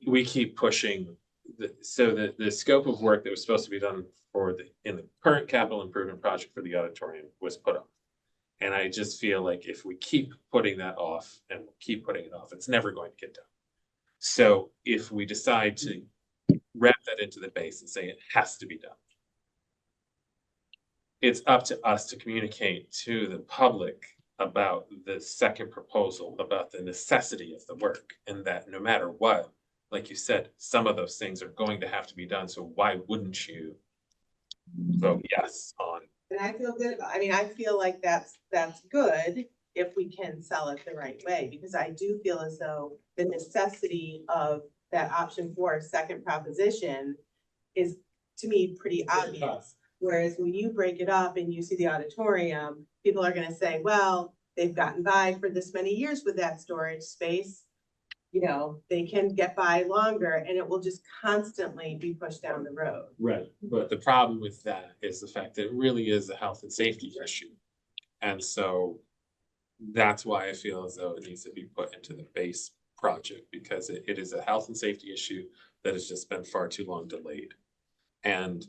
we keep pushing the scope of work that was supposed to be done in the current capital improvement project for the auditorium was put off. And I just feel like if we keep putting that off and keep putting it off, it's never going to get done. So if we decide to wrap that into the base and say it has to be done, it's up to us to communicate to the public about the second proposal, about the necessity of the work, and that no matter what, like you said, some of those things are going to have to be done, so why wouldn't you? So yes, on, And I feel good about, I mean, I feel like that's good if we can sell it the right way, because I do feel as though the necessity of that option 4 second proposition is, to me, pretty obvious. Whereas when you break it up and you see the auditorium, people are gonna say, well, they've gotten by for this many years with that storage space. You know, they can get by longer and it will just constantly be pushed down the road. right, but the problem with that is the fact that it really is a health and safety issue. And so that's why I feel as though it needs to be put into the base project, because it is a health and safety issue that has just been far too long delayed. And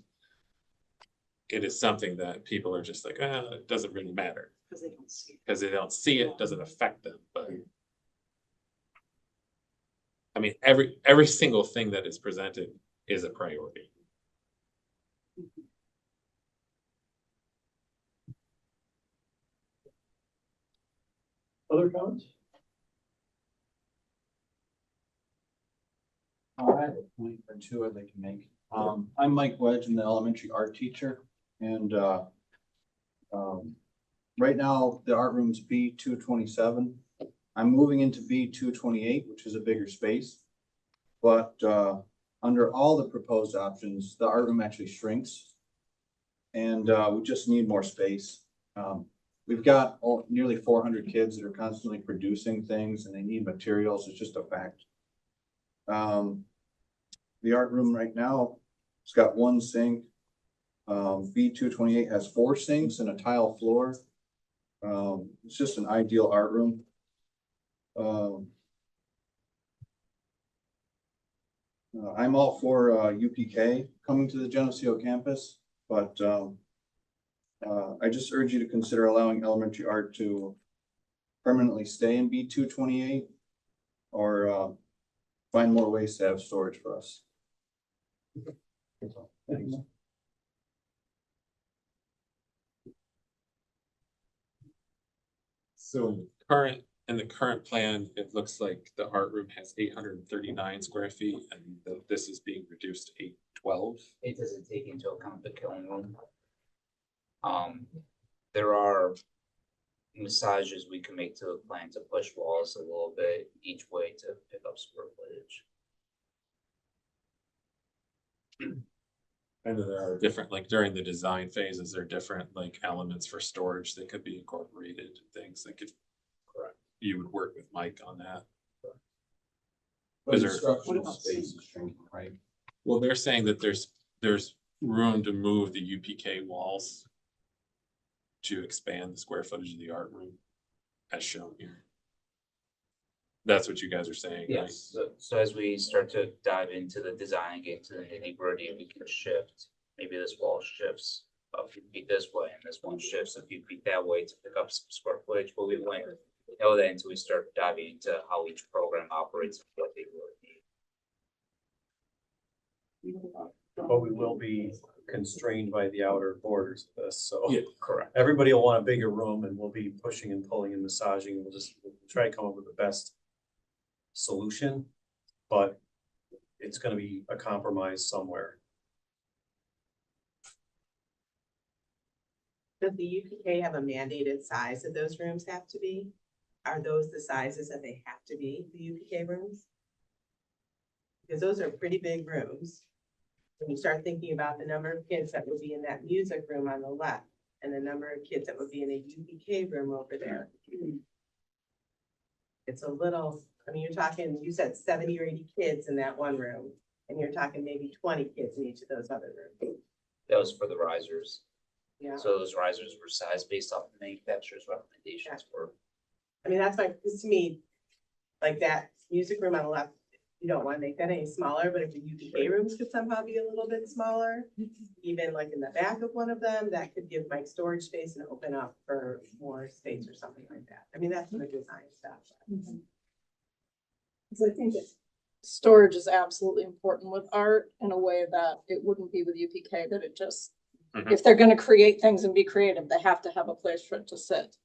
it is something that people are just like, it doesn't really matter. Because they don't see it. Because they don't see it, doesn't affect them, but. I mean, every single thing that is presented is a priority. Other comments? I have a point or two I'd like to make. I'm Mike Wedge, I'm the elementary art teacher, and right now the art room's B227. I'm moving into B228, which is a bigger space. But under all the proposed options, the art room actually shrinks. And we just need more space. We've got nearly 400 kids that are constantly producing things and they need materials. It's just a fact. The art room right now, it's got one sink. B228 has 4 sinks and a tile floor. It's just an ideal art room. I'm all for UPK coming to the Geneseo campus, but I just urge you to consider allowing elementary art to permanently stay in B228 or find more ways to have storage for us. Thanks. So in the current plan, it looks like the art room has 839 square feet and this is being reduced to 812. It doesn't take into account the kiln room. There are massages we can make to the plan to push walls a little bit each way to pick up square footage. And there are different, like during the design phases, there are different like elements for storage that could be incorporated, things that could, correct, you would work with Mike on that. But Is the there- structural space is shrinking, right? Well, they're saying that there's room to move the UPK walls to expand the square footage of the art room as shown here. That's what you guys are saying, right? Yes, so as we start to dive into the design, get into the nitty gritty, we can shift, maybe this wall shifts a few feet this way and this one shifts a few feet that way to pick up some square footage, but we won't know that until we start diving into how each program operates and what they really need. But we will be constrained by the outer borders of this, so. Yeah, correct. Everybody will want a bigger room and we'll be pushing and pulling and massaging. We'll try to come up with the best solution, but it's gonna be a compromise somewhere. Does the UPK have a mandated size that those rooms have to be? Are those the sizes that they have to be, the UPK rooms? Because those are pretty big rooms. When you start thinking about the number of kids that would be in that music room on the left and the number of kids that would be in a UPK room over there. It's a little, I mean, you're talking, you said 70 or 80 kids in that one room, and you're talking maybe 20 kids in each of those other rooms. That was for the risers. Yeah, So those risers were sized based off the manufacturer's recommendations for. I mean, that's like, because to me, like that music room on the left, you don't want to make that any smaller, but if the UPK rooms could somehow be a little bit smaller, even like in the back of one of them, that could give Mike storage space and open up for more space or something like that. I mean, that's the design stuff. Because I think that storage is absolutely important with art in a way that it wouldn't be with UPK, that it just, if they're gonna create things and be creative, they have to have a place for it to sit.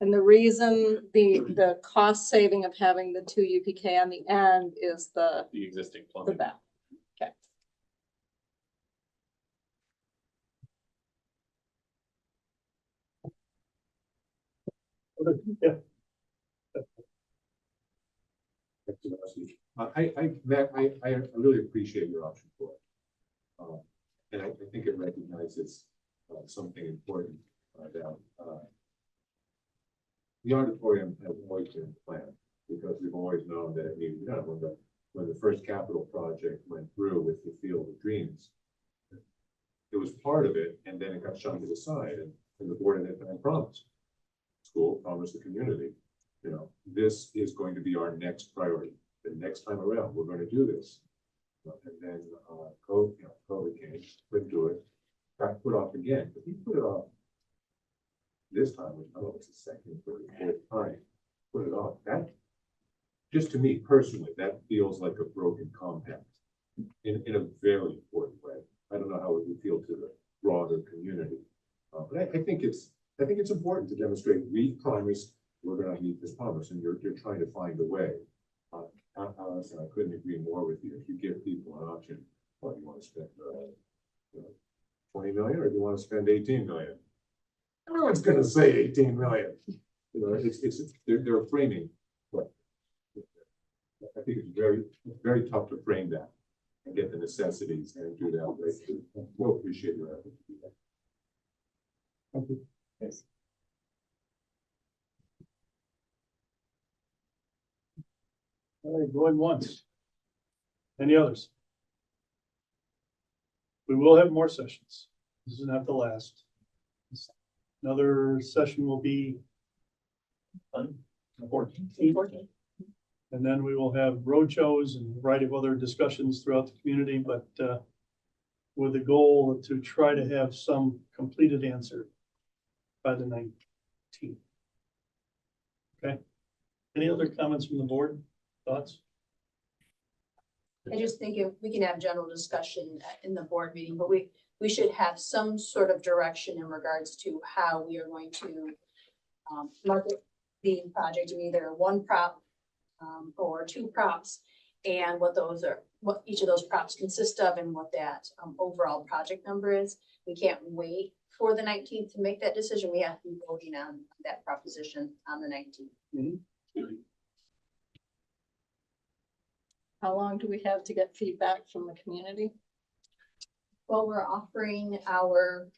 And the reason the cost saving of having the 2 UPK on the end is the existing the plumbing. back. Okay. Yeah, I really appreciate your option for it. And I think it recognizes something important that the auditorium has always been planned, because we've always known that it needed done. When the first capital project went through with the Field of Dreams, it was part of it, and then it got shoved to the side, and the board had promised. School promised the community, you know, this is going to be our next priority. The next time around, we're going to do this. And then COVID came, couldn't do it, got put off again, but he put it off. This time, I don't know if it's the second, third, fourth time, put it off. That, just to me personally, that feels like a broken compact in a very important way. I don't know how it would feel to the broader community. But I think it's important to demonstrate we promised we're going to meet this promise, and you're trying to find a way. Allison, I couldn't agree more with you. If you give people an option, what you want to spend, 20 million, or do you want to spend 18 million? Everyone's going to say 18 million. You know, they're framing. But I think it's very tough to frame that and get the necessities and do that. Right? We'll appreciate your effort to do that. thank you. Yes. All right, going once. Any others? We will have more sessions. This is not the last. Another session will be on the 14th. And then we will have roadshows and a variety of other discussions throughout the community, but with the goal to try to have some completed answer by the 19th. Okay. Any other comments from the board? Thoughts? I just think if we can have general discussion in the board meeting, but we should have some sort of direction in regards to how we are going to market the project in either one prop or 2 props, and what each of those props consist of, and what that overall project number is. We can't wait for the 19th to make that decision. We have to be voting on that proposition on the 19th. How long do we have to get feedback from the community? Well, we're offering our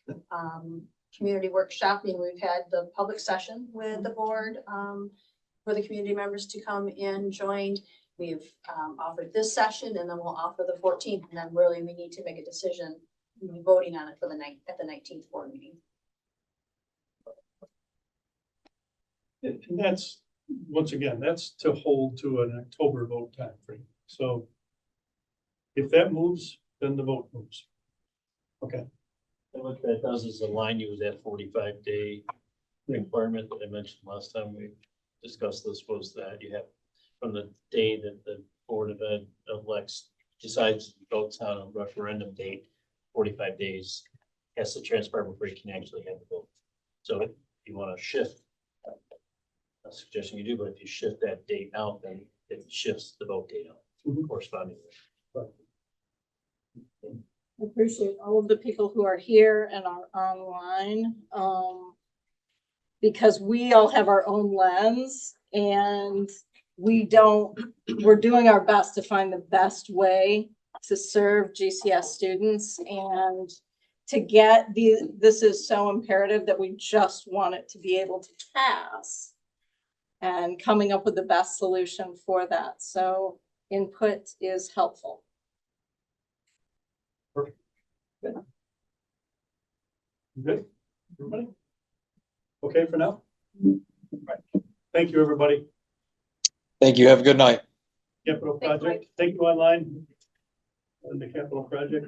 community workshop, and we've had the public session with the board for the community members to come in, joined. We've offered this session, and then we'll offer the 14th, and then really we need to make a decision. We'll be voting on it for at the 19th board meeting. And that's, once again, that's to hold to an October vote time frame. So if that moves, then the vote moves. Okay. And what that does is align you with that 45-day requirement that I mentioned last time we discussed this, was that you have from the day that the Board of Ed decides, votes on a referendum date, 45 days has to transpire before you can actually have the vote. So if you want to shift, I'm not suggesting you do, but if you shift that date out, then it shifts the vote date out correspondingly. I appreciate all of the people who are here and are online, because we all have our own lens, and we're doing our best to find the best way to serve GCS students, and to get this is so imperative that we just want it to be able to pass, and coming up with the best solution for that. So input is helpful. Perfect. Good. Everybody? Okay for now? Right. Thank you, everybody. Thank you. Have a good night. Capital project. Thank you online. The capital project.